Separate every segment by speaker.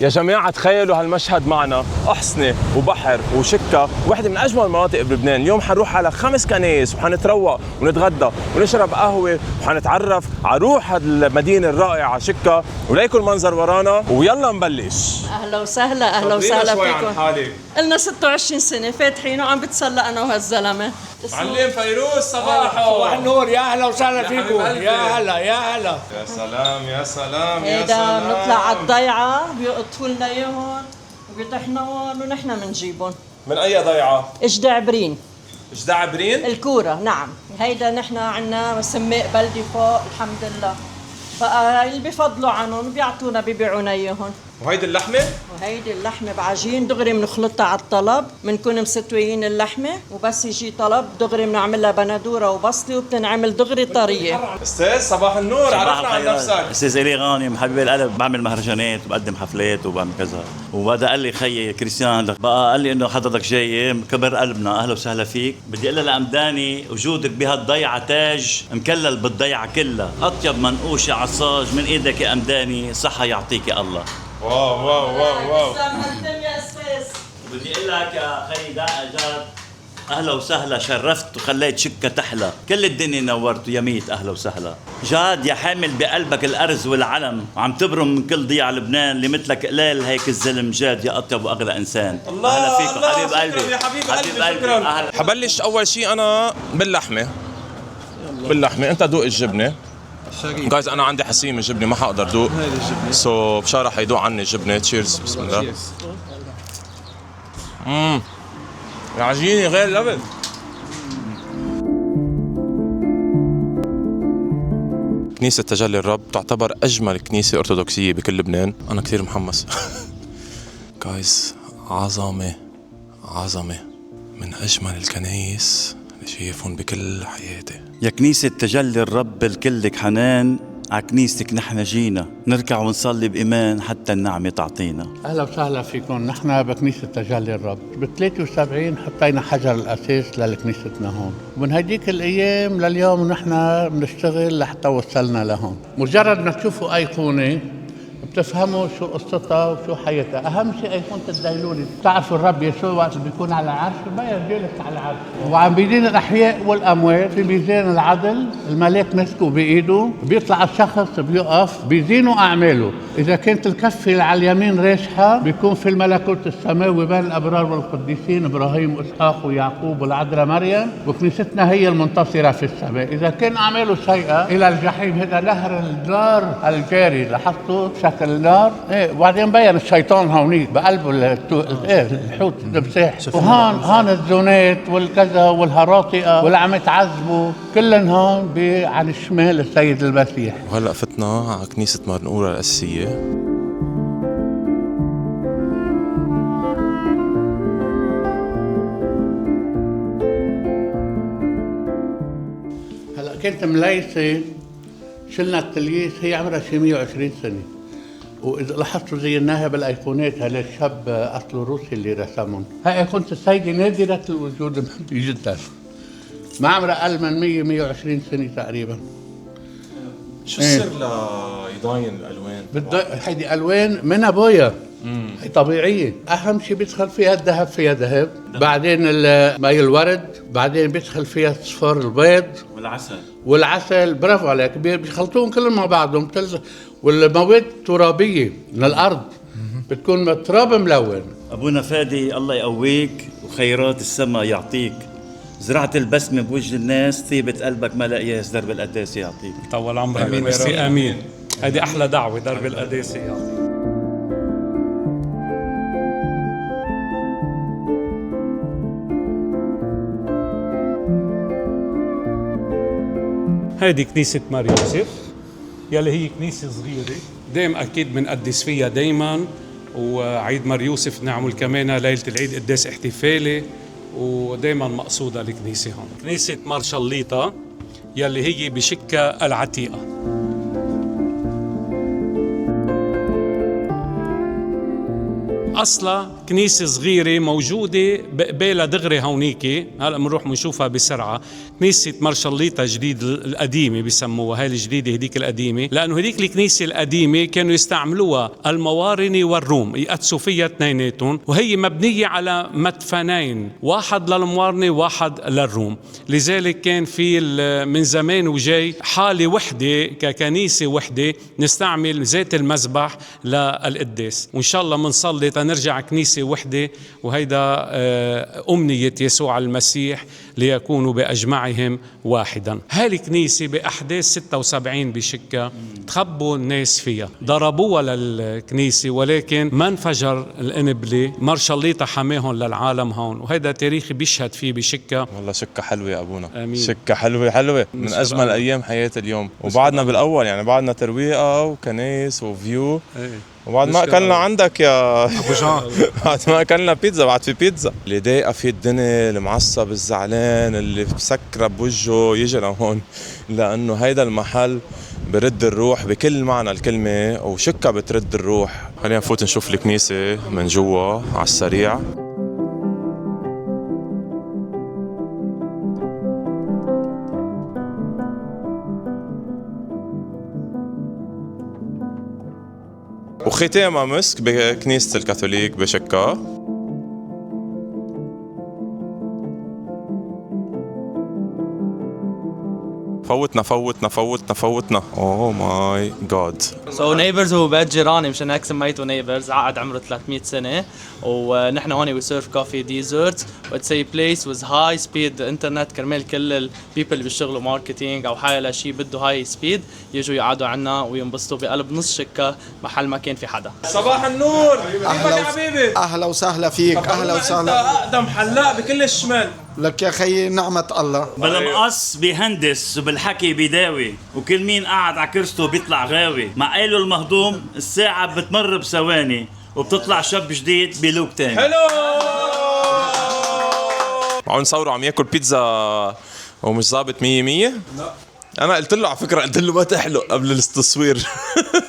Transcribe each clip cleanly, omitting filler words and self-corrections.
Speaker 1: يا جماعة تخيلوا هالمشهد معنا، أحصنة وبحر وشكة، واحدة من أجمل المناطق بلبنان. اليوم حنروح على 5 كنايس وحنتروق ونتغدى ونشرب قهوة وحنتعرف على روح هالمدينة الرائعة شكة، وليكن المنظر ورانا ويلا نبلش.
Speaker 2: أهلا وسهلا، أهلا وسهلا فيكم.
Speaker 1: حالك.
Speaker 2: قلنا 26 سنة فاتحين وعم بتسلى أنا وهالزلمة.
Speaker 1: معلم فيروز صباحو.
Speaker 3: صباح النور، يا اهلا وسهلا فيكم. يا هلا يا هلا.
Speaker 1: يا سلام يا سلام يا
Speaker 2: هيدا
Speaker 1: سلام.
Speaker 2: بنطلع على الضيعة بيقطفوا لنا إياهم وبيطحنوهم ونحن بنجيبهم.
Speaker 1: من أي ضيعة؟
Speaker 2: إجدع برين.
Speaker 1: إجدع برين؟
Speaker 2: الكورة، نعم. هيدا نحن عنا سماء بلدي فوق الحمد لله. فاللي بيفضلوا عنهم بيعطونا بيبيعونا إياهم.
Speaker 1: وهيدي اللحمة؟
Speaker 2: وهيدي اللحمة بعجين دغري بنخلطها على الطلب، بنكون مستويين اللحمة وبس يجي طلب دغري بنعملها بندورة وبصلة وبتنعمل دغري طرية.
Speaker 1: أستاذ صباح النور، عرفنا عن نفسك.
Speaker 4: استاذ إلي غانم حبيب القلب، بعمل مهرجانات وبقدم حفلات وبعمل كذا. وبدا قال لي خيي كريستيان بقى قال لي انه حضرتك جاي كبر قلبنا، اهلا وسهلا فيك. بدي اقول لأمداني وجودك بهالضيعه تاج مكلل بالضيعه كلها، اطيب منقوشه عصاج من ايدك يا أمداني، صحه يعطيك يا الله.
Speaker 1: واو واو واو واو.
Speaker 2: تسلم هالدم يا أستاذ.
Speaker 4: بدي اقول لك يا خيي جاد اهلا وسهلا، شرفت وخليت شكة تحلى، كل الدنيا نورت يا ميت اهلا وسهلا. جاد يا حامل بقلبك الارز والعلم، وعم تبرم من كل ضياع لبنان اللي مثلك قلال هيك الزلم. جاد يا اطيب واغلى انسان.
Speaker 1: الله
Speaker 4: اهلا فيكم
Speaker 1: الله،
Speaker 4: حبيب
Speaker 1: شكراً
Speaker 4: قلبي.
Speaker 1: يا حبيب قلبي، شكرا. حبلش اول شيء انا باللحمه. انت دوق الجبنه. جايز انا عندي حسيم الجبنه ما حقدر دوق. هيدي الجبنه سو بشاره حيدوق عني الجبنه. تشيرز بسم الله. العجينه غير لبن. كنيسة تجلي الرب تعتبر أجمل كنيسة أرثوذكسية بكل لبنان. أنا كثير محمس. جايز عظمة من أجمل الكنايس اللي شايفهم بكل حياتي.
Speaker 4: يا كنيسة تجلي الرب الكلك حنان، ع كنيستك نحن جينا نركع ونصلي بإيمان حتى النعمة تعطينا.
Speaker 3: اهلا وسهلا فيكم. نحن بكنيسه تجلي الرب ب 73 حطينا حجر الاساس لكنيستنا هون، ومن هديك الايام لليوم نحن بنشتغل لحتى وصلنا لهون. مجرد ما تشوفوا ايقونه بتفهموا شو قصتها وشو حياتها. اهم شيء ايقونه الديلولة. بتعرفوا الرب يسوع وقت اللي بيكون على العرش بيبين جالس على العرش وعم بيدين الاحياء والاموات في ميزان العدل. الملاك مسكه بايده، بيطلع الشخص بيقف بيزينوا اعماله. اذا كانت الكفه على اليمين راشحه بيكون في الملكوت السماوي بين الابرار والقديسين ابراهيم واسحاق ويعقوب والعذراء مريم، وكنيستنا هي المنتصره في السماء. اذا كان اعماله سيئه الى الجحيم، هذا نهر النار الجاري. لاحظتوا شكل النار؟ ايه. وبعدين بين الشيطان هونيك بقلبه الحوت التمساح. وهون الزونات والكذا والهراطقه واللي عم يتعذبوا كلهم هون عن الشمال السيد المسيح.
Speaker 1: وهلا فتنا على كنيسة مرنقورة الأساسية.
Speaker 3: هلا كنت مليسه، شلنا التلييس، هي عمرها شي 120 سنه. واذا لاحظتوا زيناها بالايقونات، هذا الشاب اصله روسي اللي رسمهم. هاي ايقونه السيده نادره الوجود جدا، ما عمرها اقل من 120 سنه تقريبا.
Speaker 1: شو السر ليضاين الألوان؟
Speaker 3: هيدي الوان من ابويا، هي طبيعيه. اهم شيء بيدخل فيها الذهب، فيها ذهب، بعدين مي الورد، بعدين بيدخل فيها صفار البيض والعسل. برافو عليك. بيخلطوهم كلهم مع بعضهم. والمواد ترابيه من الارض، بتكون من التراب ملون.
Speaker 4: أبونا فادي الله يقويك وخيرات السماء يعطيك. زرعت البسمة بوجه الناس، طيبة قلبك ما لا قياس، درب القداسة يعطيك.
Speaker 5: طول عمرك. امين ميرسي. امين. هذه احلى دعوه، درب القداسه يعطيك. هذه كنيسه مار يوسف يلي هي كنيسه صغيره، دائما اكيد بنقدس فيها دائما. وعيد مار يوسف نعمل كمان ليله العيد قداس احتفالي، ودائما مقصوده الكنيسه هون. كنيسه مارشاليطه يلي هي بشكة العتيقة. أصلا كنيسة صغيرة موجودة بقبالها دغري هونيكي، هلا بنروح بنشوفها بسرعة. كنيسة مارشاليطا جديد القديمة بسموها، هاي الجديدة هديك القديمة، لأنه هديك الكنيسة القديمة كانوا يستعملوها الموارنة والروم يقدسوا فيها اثنيناتهم، وهي مبنية على مدفنين، واحد للموارنة وواحد للروم. لذلك كان في من زمان وجاي حالة وحدة ككنيسة وحدة نستعمل ذات المذبح للقداس، وإن شاء الله منصلي تنرجع كنيسة وحدة، وهيدا أمنية يسوع المسيح ليكونوا بأجمعهم واحدا. هاي الكنيسة بأحداث 76 بشكا تخبوا الناس فيها، ضربوها للكنيسة ولكن ما انفجر القنبلة، مارشاليطا حماهم للعالم هون، وهيدا تاريخي بيشهد فيه بشكا.
Speaker 1: والله شكة حلوة يا أبونا.
Speaker 5: آمين.
Speaker 1: شكة حلوة من أجمل أيام حياة اليوم، وبعدنا بالأول يعني بعدنا ترويقة وكنيس وفيو. وبعد ما أكلنا عندك يا أبو جان بعد ما أكلنا بيتزا، بعد في بيتزا. اللي ضايقة في الدنيا، المعصب، الزعلان، اللي مسكرة بوجهه يجي لهون، لأنه هيدا المحل برد الروح بكل معنى الكلمة، وشكة بترد الروح. خلينا نفوت نشوف الكنيسة من جوا على السريع. وختامها مسك بكنيسة الكاثوليك بشكا. فوتنا اوه ماي جاد.
Speaker 6: سو نيبرز هو بيت جيراني، مشان هيك سميته نيبرز. عقد عمره 300 سنه، ونحن هون وي سيرف كوفي ديزرتس، واتس اي بليس ويز هاي سبيد انترنت، كرمال كل البيبل اللي بيشتغلوا ماركتينج او حالا شيء بده هاي سبيد يجوا يقعدوا عنا وينبسطوا بقلب نص شكه محل ما كان في حدا.
Speaker 1: صباح النور، كيفك يا حبيبي؟
Speaker 7: اهلا وسهلا فيك. اهلا وسهلا.
Speaker 1: اقدم حلاق بكل الشمال.
Speaker 7: لك يا خيي نعمة الله.
Speaker 4: بالمقص بيهندس وبالحكي بيداوي، وكل مين قاعد على كرسته بيطلع غاوي. مع قاله المهضوم الساعة بتمر بثواني، وبتطلع شاب جديد بلوك تاني.
Speaker 1: حلو. عم نصوروا عم ياكل بيتزا ومش ظابط 100. لا انا قلت له على فكره، قلت له ما تحلق قبل التصوير.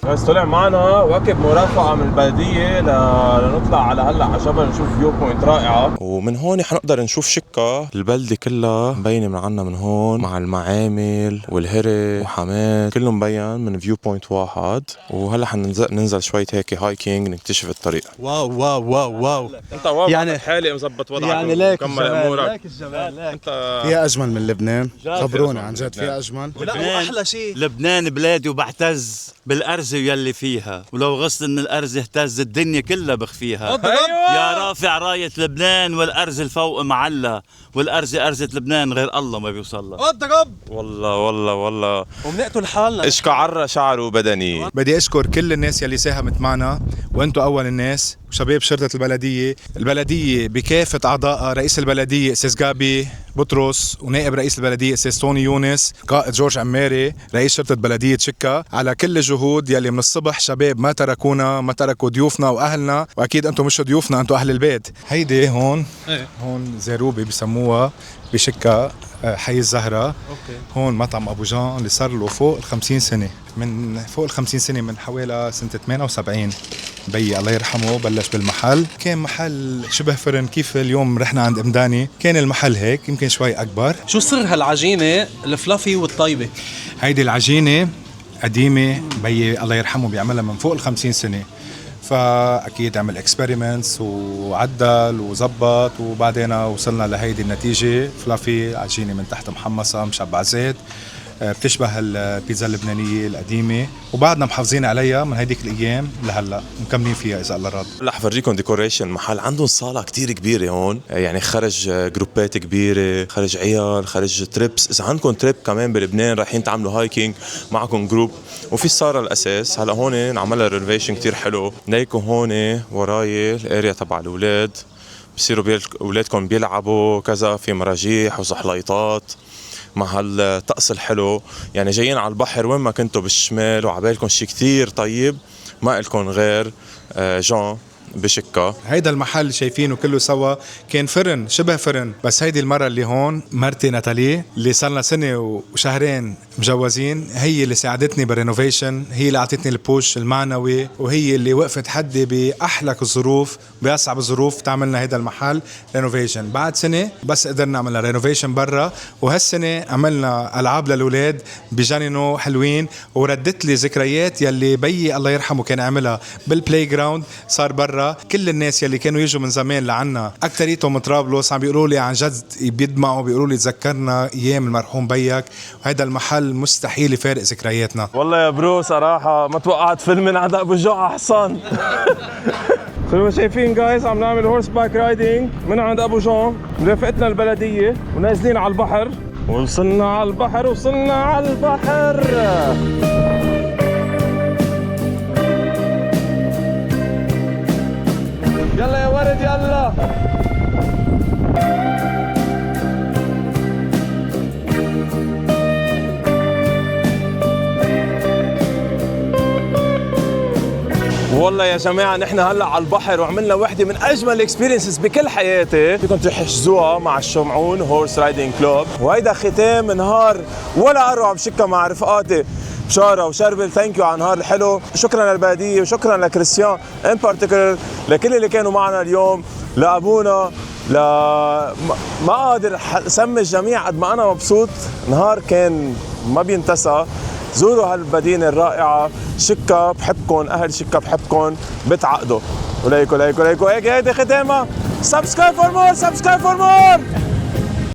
Speaker 1: بس طلع معنا وكب مرافقه من البلديه لنطلع على هلا على جبل نشوف فيو بوينت رائعه، ومن هون حنقدر نشوف شكا البلده كلها مبينه من عنا من هون، مع المعامل والهري وحماد كله مبين من فيو بوينت واحد. وهلا حننزل شويه هيك هايكينج نكتشف الطريق.
Speaker 8: واو واو واو واو.
Speaker 1: انت واو
Speaker 8: يعني
Speaker 1: حالي مزبط وضعك
Speaker 8: يعني ليك
Speaker 1: ومكمل امورك. ليك الجمال ليك. انت
Speaker 7: فيها اجمل من لبنان؟ خبرونا عن جد فيها اجمل.
Speaker 8: لا احلى شيء
Speaker 4: لبنان بلادي وبعتز بالأرزة يلي فيها، ولو غصن من الأرز اهتز الدنيا كلها بخفيها.
Speaker 1: أيوة.
Speaker 4: يا رافع راية لبنان والأرز الفوق معلى، والأرز أرزة لبنان غير الله ما بيوصلها.
Speaker 8: اضرب
Speaker 1: والله
Speaker 8: وبنقتل حالنا.
Speaker 1: اشكى عرى شعره بدني.
Speaker 9: بدي اشكر كل الناس يلي ساهمت معنا، وانتم اول الناس، وشباب شرطة البلدية بكافة اعضائها، رئيس البلدية استاذ جابي بطرس، ونائب رئيس البلدية استاذ توني يونس، قائد جورج عماري، رئيس شرطة بلدية شكا، على كل الجهود يلي من الصبح شباب ما تركونا، ما تركوا ضيوفنا واهلنا، واكيد انتم مش ضيوفنا، انتم اهل البيت. هيدي هون هون زيروبي بسموها بشكا، حي الزهرة. هون مطعم أبو جان اللي صار له فوق 50 سنة، من فوق 50 سنة، من حوالي سنة 78 بي الله يرحمه بلش بالمحل. كان محل شبه فرن، كيف اليوم رحنا عند إمداني كان المحل هيك، يمكن شوي أكبر.
Speaker 8: شو سر هالعجينة الفلافي والطيبة؟
Speaker 9: هيدي العجينة قديمة، بي الله يرحمه بيعملها من فوق 50 سنة، فأكيد عمل اكسبيريمنتس وعدل وزبط، وبعدين وصلنا لهيدي النتيجة. فلافي عجينة من تحت محمصة مشبع زيت، بتشبه البيتزا اللبنانية القديمة، وبعدنا محافظين عليها من هيديك الأيام لهلا، مكملين فيها إذا الله راد.
Speaker 1: رح فرجيكم ديكوريشن محل. عندهم صالة كتير كبيرة هون، يعني خرج جروبات كبيرة، خرج عيال، خرج تريبس. إذا عندكم تريب كمان بلبنان رايحين تعملوا هايكينج معكم جروب، وفي الصالة الأساس هلا هون نعملها رينوفيشن كتير حلو. ليكم هون وراي الاريا تبع الأولاد، بصيروا أولادكم بيلعبوا كذا، في مراجيح وزحليطات مع هالطقس الحلو. يعني جايين على البحر، وين ما كنتوا بالشمال وعبالكم شي كتير طيب، ما إلكن غير جان بشكا.
Speaker 9: هيدا المحل اللي شايفينه كله سوا كان فرن شبه فرن، بس هيدي المرة اللي هون مرتي ناتالي اللي صار لنا سنة وشهرين مجوزين هي اللي ساعدتني بالرينوفيشن، هي اللي اعطتني البوش المعنوي، وهي اللي وقفت حدي باحلك الظروف باصعب الظروف تعملنا هيدا المحل رينوفيشن. بعد سنة بس قدرنا نعمل رينوفيشن برا، وهالسنة عملنا العاب للاولاد بجننوا حلوين، وردت لي ذكريات يلي بيي الله يرحمه كان عملها بالبلاي جراوند صار برا. كل الناس يلي كانوا يجوا من زمان لعنا اكثريتهم من طرابلس عم بيقولوا لي عن جد بيدمعوا، بيقولوا لي تذكرنا ايام المرحوم بيك، وهذا المحل مستحيل يفارق ذكرياتنا.
Speaker 1: والله يا برو صراحة ما توقعت فيلم من عند ابو جوع حصان. زي ما شايفين جايز عم نعمل هورس باك رايدنج من عند ابو جون، مرافقتنا البلدية ونازلين على البحر، وصلنا على البحر وصلنا على البحر. يلا يا ورد يلا. والله يا جماعة نحن هلا على البحر وعملنا وحدة من أجمل الاكسبيرينسز بكل حياتي، فيكم تحجزوها مع الشمعون هورس رايدنج كلوب. وهيدا ختام نهار ولا أروع بشكا مع رفقاتي بشارة وشربل. ثانك يو على النهار الحلو، شكرا للبلدية وشكرا لكريستيان ان بارتيكولر، لكل اللي كانوا معنا اليوم، لأبونا، ما قادر سمي الجميع قد ما أنا مبسوط. نهار كان ما بينتسى. زوروا هالمدينة الرائعة شكا، بحبكن أهل شكا، بحبكن، بتعقدوا. وليكو هيك هيدي ختامها. سبسكرايب فور مور.